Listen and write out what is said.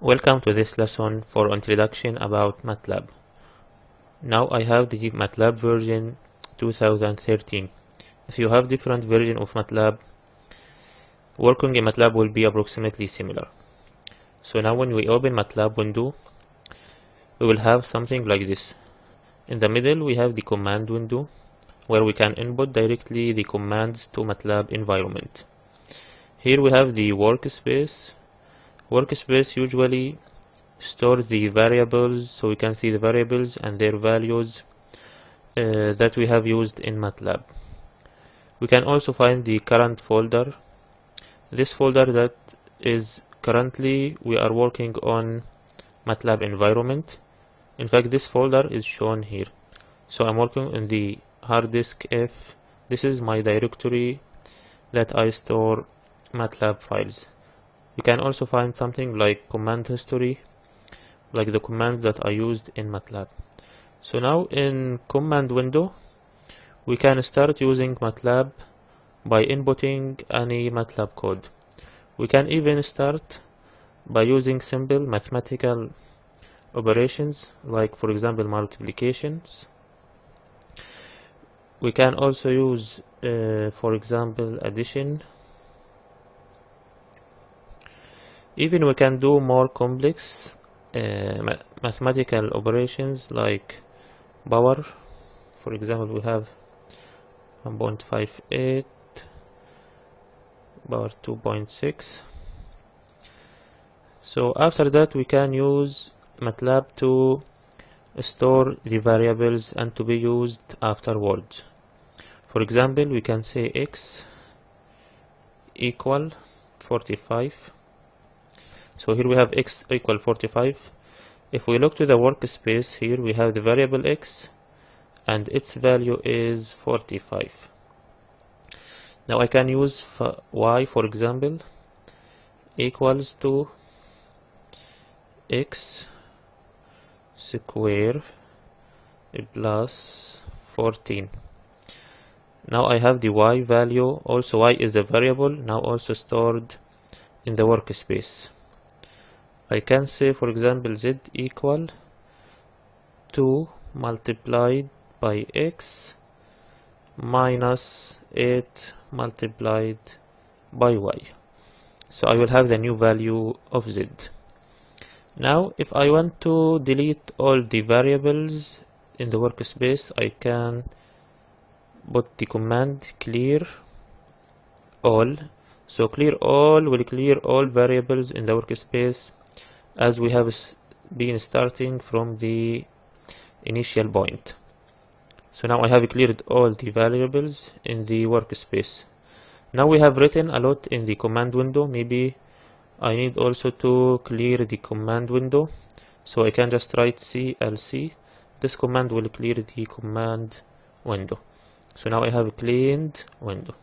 Welcome to this lesson for introduction about Matlab. Now I have the Matlab version 2013. If you have different version of Matlab, working in Matlab will be approximately similar. So now when we open Matlab window, we will have something like this. In the middle we have the command window where we can input directly the commands to Matlab environment. Here we have the workspace. Workspace usually store the variables, so we can see the variables and their values that we have used in Matlab. We can also find the current folder. This folder that is currently we are working on Matlab environment. In fact, this folder is shown here. So I'm working on the hard disk F. This is my directory that I store Matlab files. We can also find something like command history, like the commands that I used in Matlab. So now in command window, we can start using Matlab by inputting any Matlab code. We can even start by using simple mathematical operations, like for example multiplications. We can also use for example addition. Even we can do more complex mathematical operations like power. For example, we have 1.58 power 2.6. So after that we can use Matlab to store the variables and to be used afterwards. For example, we can say x equal 45. So here we have x equal 45. If we look to the workspace, here we have the variable x and its value is 45. Now I can use y, for example, equals to x square plus 14. Now I have the y value, also y is a variable, now also stored in the workspace. I can say, for example, z equal 2 multiplied by x minus 8 multiplied by y. So I will have the new value of z. Now if I want to delete all the variables in the workspace, I can put the command clear all. So clear all will clear all variables in the workspace as we have been starting from the initial point. So now I have cleared all the variables in the workspace. Now we have written a lot in the command window. Maybe I need also to clear the command window. So I can just write clc. This command will clear the command window. So now I have a cleaned window.